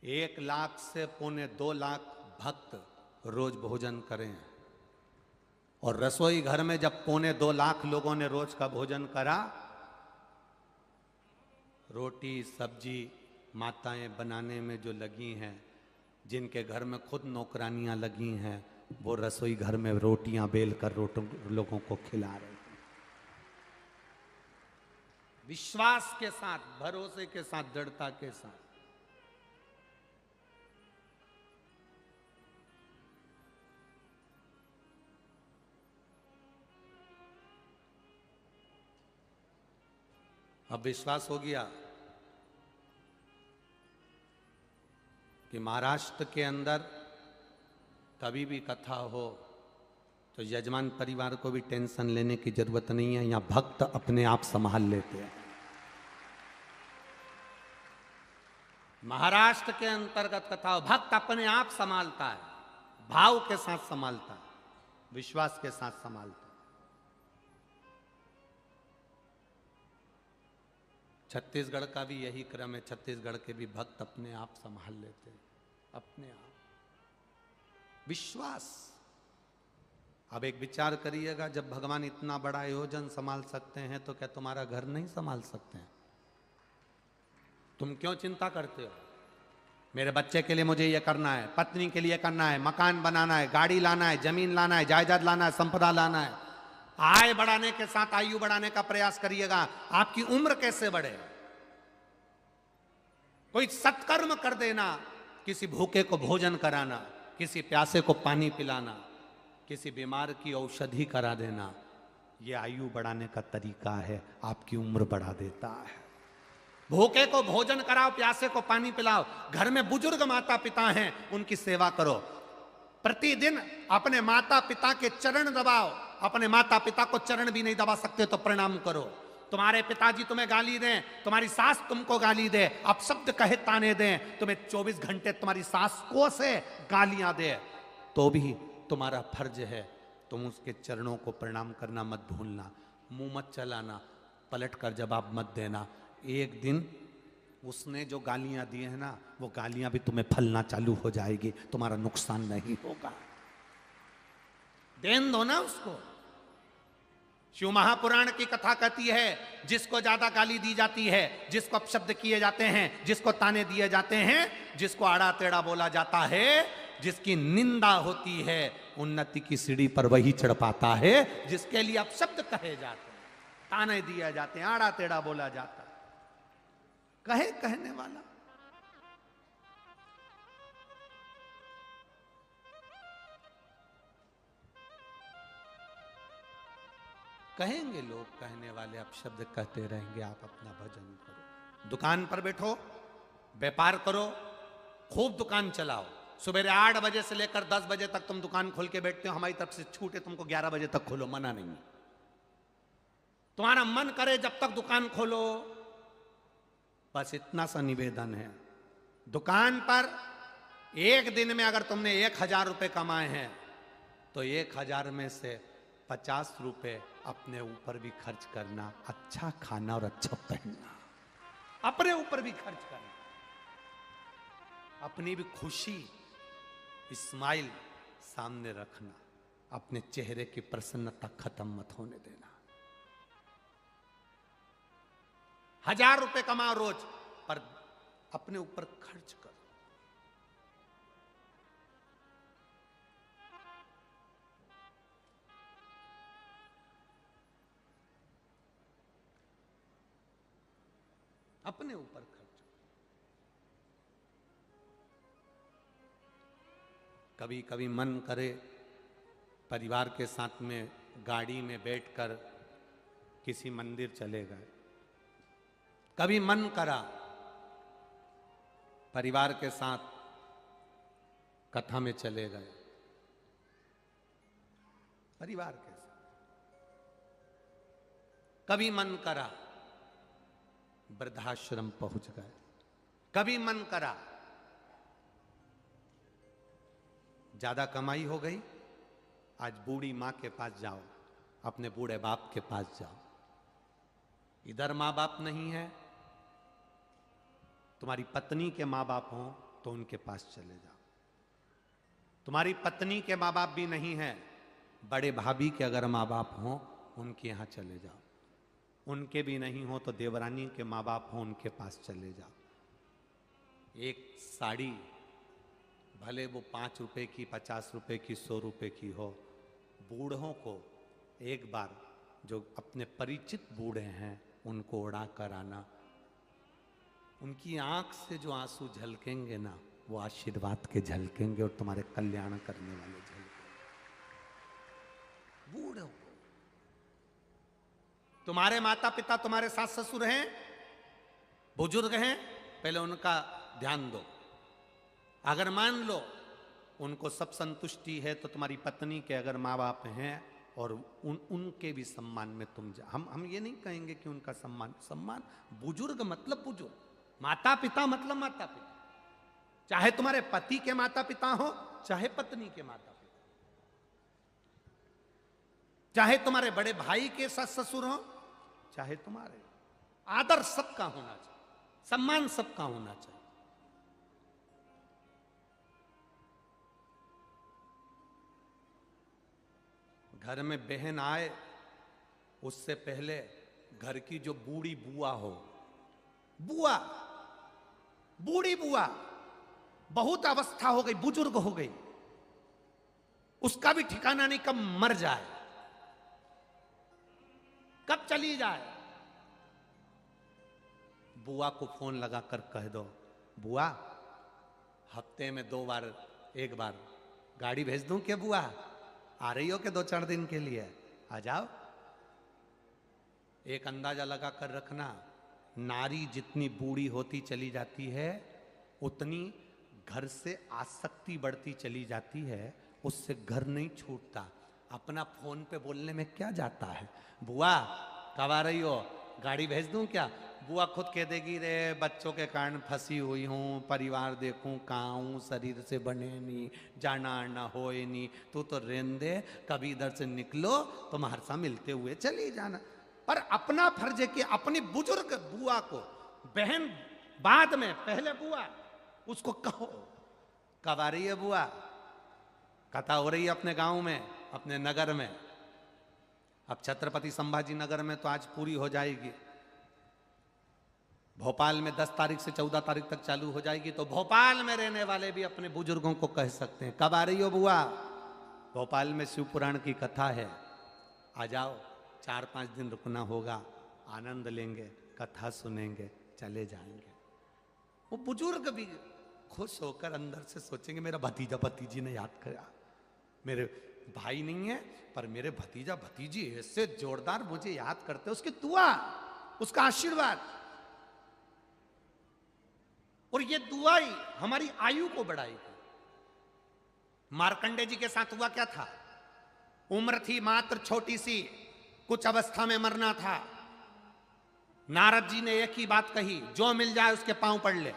1 लाख से 2.25 लाख भक्त रोज भोजन करें। और रसोई घर में जब 2.25 लाख लोगों ने रोज का भोजन करा, रोटी सब्जी माताएं बनाने में जो लगी हैं, जिनके घर में खुद नौकरानियां लगी हैं, वो रसोई घर में रोटियां बेल कर लोगों को खिला रहे हैं। विश्वास के साथ, भरोसे के साथ, दृढ़ता के साथ। अब विश्वास हो गया कि महाराष्ट्र के अंदर कभी भी कथा हो तो यजमान परिवार को भी टेंशन लेने की जरूरत नहीं है। यहां भक्त अपने आप संभाल लेते हैं। महाराष्ट्र के अंतर्गत कथा हो, भक्त अपने आप संभालता है, भाव के साथ संभालता है, विश्वास के साथ संभालता है। छत्तीसगढ़ का भी यही क्रम है। छत्तीसगढ़ के भी भक्त अपने आप संभाल लेते हैं, अपने आप। विश्वास। अब एक विचार करिएगा, जब भगवान इतना बड़ा आयोजन संभाल सकते हैं तो क्या तुम्हारा घर नहीं संभाल सकते हैं? तुम क्यों चिंता करते हो? मेरे बच्चे के लिए मुझे ये करना है, पत्नी के लिए करना है, मकान बनाना है, गाड़ी लाना है, जमीन लाना है, जायदाद लाना है, संपदा लाना है। आय बढ़ाने के साथ आयु बढ़ाने का प्रयास करिएगा। आपकी उम्र कैसे बढ़े? कोई सत्कर्म कर देना, किसी भूखे को भोजन कराना, किसी प्यासे को पानी पिलाना, किसी बीमार की औषधि करा देना, यह आयु बढ़ाने का तरीका है, आपकी उम्र बढ़ा देता है। भूखे को भोजन कराओ, प्यासे को पानी पिलाओ। घर में बुजुर्ग माता पिता हैं, उनकी सेवा करो। प्रतिदिन अपने माता पिता के चरण दबाओ। अपने माता पिता को चरण भी नहीं दबा सकते तो प्रणाम करो। तुम्हारे पिताजी तुम्हें गाली दें, तुम्हारी सास तुमको गाली दे, अपशब्द कहे ताने दें, तुम्हें 24 घंटे तुम्हारी सास को से गालियां दे, तो भी तुम्हारा फर्ज है तुम उसके चरणों को प्रणाम करना मत भूलना। मुंह मत चलाना, पलट कर जवाब मत देना। एक दिन उसने जो गालियां दी है ना, वो गालियां भी तुम्हें फलना चालू हो जाएगी, तुम्हारा नुकसान नहीं होगा। देन दो ना उसको। शिव महापुराण की कथा कहती है, जिसको ज्यादा गाली दी जाती है, जिसको अपशब्द किए जाते हैं, जिसको ताने दिए जाते हैं, जिसको आड़ा टेढ़ा बोला जाता है, जिसकी निंदा होती है, उन्नति की सीढ़ी पर वही चढ़ पाता है। जिसके लिए अपशब्द कहे जाते हैं, ताने दिए जाते हैं, आड़ा टेढ़ा बोला जाता है, कहे कहने वाला। कहेंगे लोग, कहने वाले अपशब्द कहते रहेंगे। आप अपना भजन करो, दुकान पर बैठो, व्यापार करो, खूब दुकान चलाओ। सुबह 8 बजे से लेकर 10 बजे तक तुम दुकान खोल के बैठते हो, हमारी तरफ से छूट है, तुमको 11 बजे तक खोलो, मना नहीं। तुम्हारा मन करे जब तक दुकान खोलो। बस इतना सा निवेदन है। दुकान पर एक दिन में अगर तुमने 1000 रुपए कमाए हैं तो 1000 में से 50 रुपए अपने ऊपर भी खर्च करना, अच्छा खाना और अच्छा पहनना, अपने ऊपर भी खर्च करना, अपनी भी खुशी स्माइल सामने रखना, अपने चेहरे की प्रसन्नता खत्म मत होने देना। 1000 रुपए कमाओ रोज, पर अपने ऊपर खर्च करो। अपने ऊपर खर्च। कभी कभी मन करे परिवार के साथ में गाड़ी में बैठकर किसी मंदिर चले गए। कभी मन करा परिवार के साथ कथा में चले गए, परिवार के साथ। कभी मन करा वृद्धाश्रम पहुंच गए। कभी मन करा ज्यादा कमाई हो गई, आज बूढ़ी मां के पास जाओ, अपने बूढ़े बाप के पास जाओ। इधर मां बाप नहीं है, तुम्हारी पत्नी के मां बाप हो तो उनके पास चले जाओ। तुम्हारी पत्नी के मां बाप भी नहीं है, बड़े भाभी के अगर मां बाप हो उनके यहां चले जाओ। उनके भी नहीं हो तो देवरानी के मां बाप हो, उनके पास चले जाओ। एक साड़ी भले वो 5 रुपए की, 50 रुपए की, 100 रुपए की हो, बूढ़ों को एक बार, जो अपने परिचित बूढ़े हैं, उनको उड़ा कर आना। उनकी आंख से जो आंसू झलकेंगे ना, वो आशीर्वाद के झलकेंगे और तुम्हारे कल्याण करने वाले झलकेंगे। बूढ़ों, तुम्हारे माता पिता, तुम्हारे सास ससुर हैं, बुजुर्ग हैं, पहले उनका ध्यान दो। अगर मान लो उनको सब संतुष्टि है तो तुम्हारी पत्नी के अगर माँ बाप हैं और उनके भी सम्मान में तुम जा। हम ये नहीं कहेंगे कि उनका सम्मान बुजुर्ग मतलब बुजुर्ग, माता पिता मतलब माता पिता, चाहे तुम्हारे पति के माता पिता हो, चाहे पत्नी के माता पिता, चाहे तुम्हारे बड़े भाई के सास ससुर हो, चाहे तुम्हारे। आदर सबका होना चाहिए, सम्मान सबका होना चाहिए। घर में बहन आए उससे पहले घर की जो बूढ़ी बुआ हो, बुआ, बूढ़ी बुआ, बहुत अवस्था हो गई, बुजुर्ग हो गई, उसका भी ठिकाना नहीं, कब मर जाए, कब चली जाए। बुआ को फोन लगाकर कह दो, बुआ हफ्ते में 2 बार, 1 बार गाड़ी भेज दूं क्या बुआ? आ रही हो कि 2-4 दिन के लिए? आ जाओ। एक अंदाजा लगा कर रखना, नारी जितनी बूढ़ी होती चली जाती है उतनी घर से आसक्ति बढ़ती चली जाती है, उससे घर नहीं छूटता। अपना फोन पे बोलने में क्या जाता है? बुआ कब आ रही हो, गाड़ी भेज दूं क्या? बुआ खुद कह देगी, रे बच्चों के कारण फंसी हुई हूँ, परिवार देखूं कहाँ हूँ, शरीर से बने नहीं, जाना आना होए नहीं, तू तो रहने दे, कभी इधर से निकलो तो महरसा मिलते हुए चली जाना। पर अपना फर्ज है कि अपनी बुजुर्ग बुआ को, बहन बाद में, पहले बुआ, उसको कहो कब आ रही है बुआ। कथा हो रही है अपने गांव में, अपने नगर में। अब छत्रपति संभाजी नगर में तो आज पूरी हो जाएगी, भोपाल में 10 तारीख से 14 तारीख तक चालू हो जाएगी, तो भोपाल में रहने वाले भी अपने बुजुर्गों को कह सकते हैं, कब आ रही हो बुआ? भोपाल में शिव पुराण की कथा है, आ जाओ, 4-5 दिन रुकना होगा, आनंद लेंगे, कथा सुनेंगे, चले जाएंगे। वो बुजुर्ग भी खुश होकर अंदर से सोचेंगे, मेरा भतीजा भतीजी ने याद किया, मेरे भाई नहीं है पर मेरे भतीजा भतीजी ऐसे जोरदार मुझे याद करते, उसकी दुआ, उसका आशीर्वाद, और ये दुआ ही हमारी आयु को बढ़ाएगी। मार्कंडे जी के साथ हुआ क्या था? उम्र थी मात्र छोटी सी, कुछ अवस्था में मरना था। नारद जी ने एक ही बात कही, जो मिल जाए उसके पांव पड़ ले,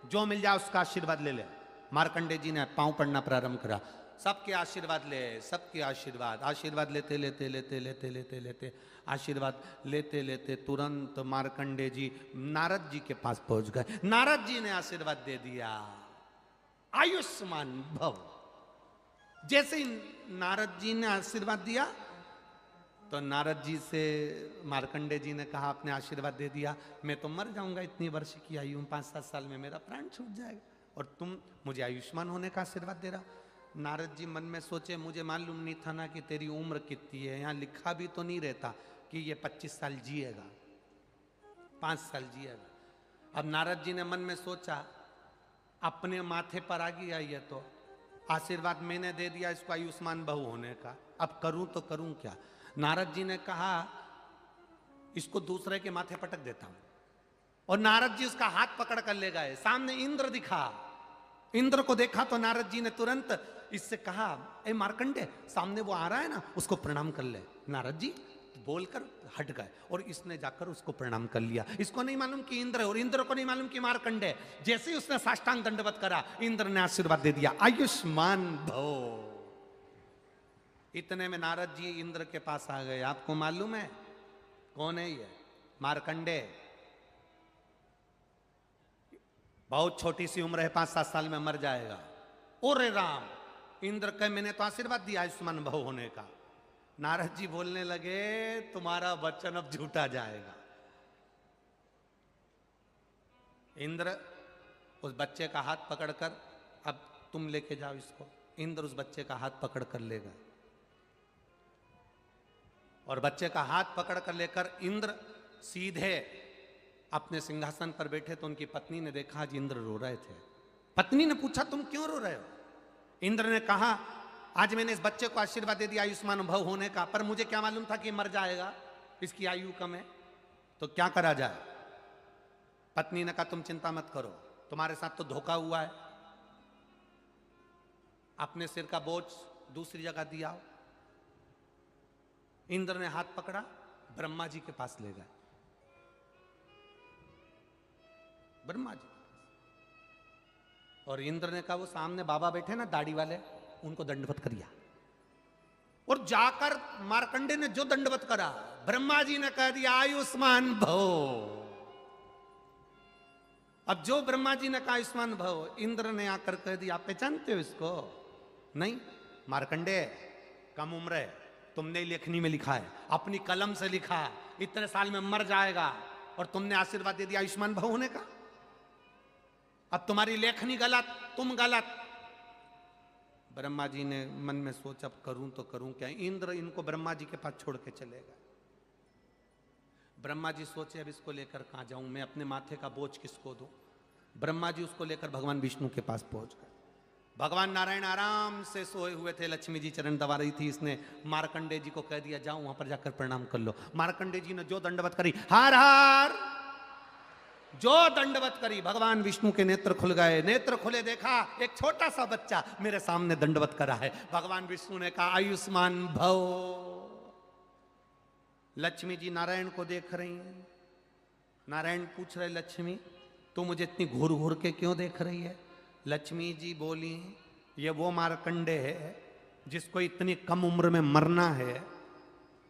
जो मिल जाए उसका आशीर्वाद ले ले। मार्कंडे जी ने पांव पड़ना प्रारंभ करा, सबके आशीर्वाद ले, सबके आशीर्वाद, आशीर्वाद लेते लेते लेते लेते लेते लेते आशीर्वाद लेते लेते तुरंत मार्कंडे जी नारद जी के पास पहुंच गए। नारद जी ने आशीर्वाद दे दिया, आयुष्मान भव। जैसे ही नारद जी ने आशीर्वाद दिया तो नारद जी से मार्कंडे जी ने कहा, आपने आशीर्वाद दे दिया, मैं तो मर जाऊंगा, इतनी वर्ष की आयु में 5-7 साल में मेरा प्राण छूट जाएगा, और तुम मुझे आयुष्मान होने का आशीर्वाद दे रहा। नारद जी मन में सोचे, मुझे मालूम नहीं था ना कि तेरी उम्र कितनी है, यहाँ लिखा भी तो नहीं रहता कि ये 25 साल जिएगा, 5 साल जिएगा। अब नारद जी ने मन में सोचा, अपने माथे पर आ गया ये तो आशीर्वाद मैंने दे दिया इसको आयुष्मान बहु होने का, अब करूं तो करूं क्या। नारद जी ने कहा, इसको दूसरे के माथे पटक देता हूं, और नारद जी उसका हाथ पकड़ कर ले गए। सामने इंद्र दिखा, इंद्र को देखा तो नारद जी ने तुरंत इससे कहा, ए मार्कंडे, सामने वो आ रहा है ना, उसको प्रणाम कर ले। नारद जी बोलकर हट गए और इसने जाकर उसको प्रणाम कर लिया। इसको नहीं मालूम कि इंद्र है, और इंद्र को नहीं मालूम कि मार्कंडे। जैसे ही उसने साष्टांग दंडवत करा, इंद्र ने आशीर्वाद दे दिया, आयुष्मान भव। इतने में नारद जी इंद्र के पास आ गए। आपको मालूम है कौन है ये? मार्कंडे। बहुत छोटी सी उम्र है, 5-7 साल में मर जाएगा। ओरे राम, इंद्र कहे मैंने तो आशीर्वाद दिया आयुष्मान भव होने का। नारद जी बोलने लगे, तुम्हारा वचन अब झूठा जाएगा। इंद्र उस बच्चे का हाथ पकड़कर, अब तुम लेके जाओ इसको। इंद्र उस बच्चे का हाथ पकड़ कर ले गए, और बच्चे का हाथ पकड़ कर लेकर इंद्र सीधे अपने सिंहासन पर बैठे तो उनकी पत्नी ने देखा आज इंद्र रो रहे थे। पत्नी ने पूछा, तुम क्यों रो रहे हो? इंद्र ने कहा, आज मैंने इस बच्चे को आशीर्वाद दे दिया आयुष्मान भव होने का, पर मुझे क्या मालूम था कि मर जाएगा, इसकी आयु कम है, तो क्या करा जाए। पत्नी ने कहा, तुम चिंता मत करो, तुम्हारे साथ तो धोखा हुआ है, अपने सिर का बोझ दूसरी जगह दिया। इंद्र ने हाथ पकड़ा, ब्रह्मा जी के पास ले गए। ब्रह्मा जी, और इंद्र ने कहा, वो सामने बाबा बैठे ना दाढ़ी वाले, उनको दंडवत करिया। और जाकर मार्कंडे ने जो दंडवत करा, ब्रह्मा जी ने कह दिया आयुष्मान भव। अब जो ब्रह्मा जी ने कहा आयुष्मान भव, इंद्र ने आकर कह दिया, आप पहचानते हो इसको? नहीं। मार्कंडे, कम उम्र है, तुमने लेखनी में लिखा है, अपनी कलम से लिखा, इतने साल में मर जाएगा, और तुमने आशीर्वाद दे दिया आयुष्मान भव होने का। अब तुम्हारी लेखनी गलत, तुम गलत। ब्रह्मा जी ने मन में सोचा, अब करूं तो करूं क्या। इंद्र इनको ब्रह्मा जी के पास छोड़ के चले गए। ब्रह्मा जी सोचे, अब इसको लेकर कहां जाऊं मैं, अपने माथे का बोझ किसको दूं। ब्रह्मा जी उसको लेकर भगवान विष्णु के पास पहुंच गए। भगवान नारायण आराम से सोए हुए थे, लक्ष्मी जी चरण दबा रही थी। इसने मार्कंडे जी को कह दिया, जाओ वहां पर जाकर प्रणाम कर लो। मार्कंडे जी ने जो दंडवत करी, हार हार, जो दंडवत करी, भगवान विष्णु के नेत्र खुल गए। नेत्र खुले, देखा एक छोटा सा बच्चा मेरे सामने दंडवत करा है। भगवान विष्णु ने कहा आयुष्मान भव। लक्ष्मी जी नारायण को देख रही हैं। नारायण पूछ रहे, लक्ष्मी तू मुझे इतनी घूर घूर के क्यों देख रही है? लक्ष्मी जी बोली, ये वो मार्कंडे है जिसको इतनी कम उम्र में मरना है,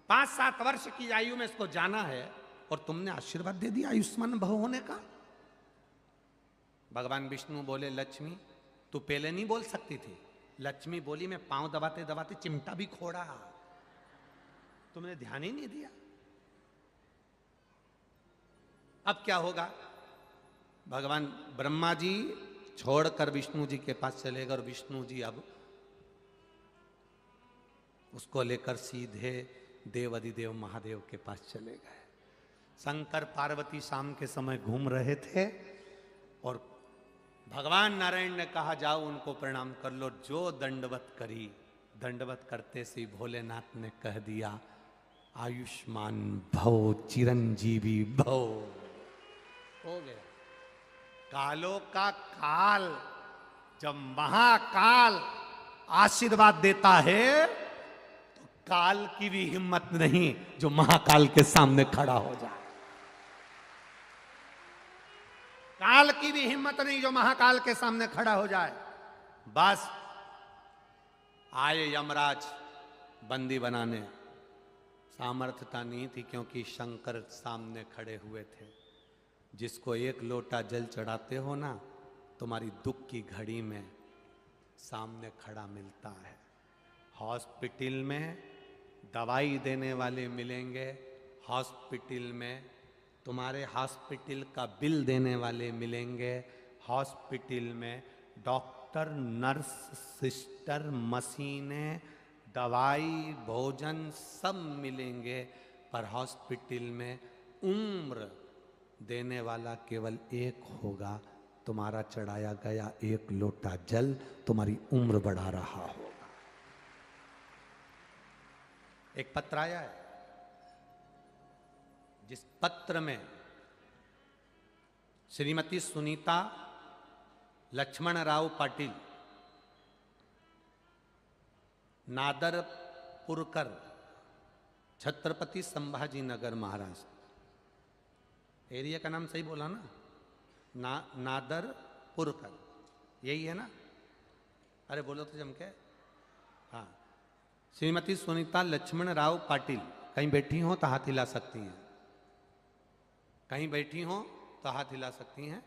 5-7 वर्ष की आयु में इसको जाना है, और तुमने आशीर्वाद दे दिया आयुष्मान भव होने का। भगवान विष्णु बोले, लक्ष्मी तू पहले नहीं बोल सकती थी? लक्ष्मी बोली, मैं पांव दबाते दबाते चिमटा भी खोड़ा, तुमने ध्यान ही नहीं दिया। अब क्या होगा? भगवान ब्रह्मा जी छोड़कर विष्णु जी के पास चले गए, और विष्णु जी अब उसको लेकर सीधे देवाधिदेव महादेव के पास चले गए। शंकर पार्वती शाम के समय घूम रहे थे, और भगवान नारायण ने कहा, जाओ उनको प्रणाम कर लो। जो दंडवत करी, दंडवत करते से भोलेनाथ ने कह दिया आयुष्मान भव, चिरंजीवी भव। हो गया। कालों का काल, जब महाकाल आशीर्वाद देता है तो काल की भी हिम्मत नहीं जो महाकाल के सामने खड़ा हो जाए। काल की भी हिम्मत नहीं जो महाकाल के सामने खड़ा हो जाए। बस आए यमराज बंदी बनाने, सामर्थ्यता नहीं थी क्योंकि शंकर सामने खड़े हुए थे। जिसको एक लोटा जल चढ़ाते हो ना, तुम्हारी दुख की घड़ी में सामने खड़ा मिलता है। हॉस्पिटल में दवाई देने वाले मिलेंगे, हॉस्पिटल में तुम्हारे हॉस्पिटल का बिल देने वाले मिलेंगे, हॉस्पिटल में डॉक्टर, नर्स, सिस्टर, मशीनें, दवाई, भोजन सब मिलेंगे, पर हॉस्पिटल में उम्र देने वाला केवल एक होगा। तुम्हारा चढ़ाया गया एक लोटा जल तुम्हारी उम्र बढ़ा रहा होगा। एक पत्र आया है, जिस पत्र में श्रीमती सुनीता लक्ष्मणराव पाटिल, नादरपुरकर, छत्रपति संभाजी नगर, महाराष्ट्र। एरिया का नाम सही बोला ना? नादरपुरकर, यही है ना? अरे बोलो तो जम के। हाँ, श्रीमती सुनीता लक्ष्मणराव पाटिल कहीं बैठी हो तो हाथ हिला सकती हैं, कहीं बैठी हो तो हाथ हिला सकती हैं।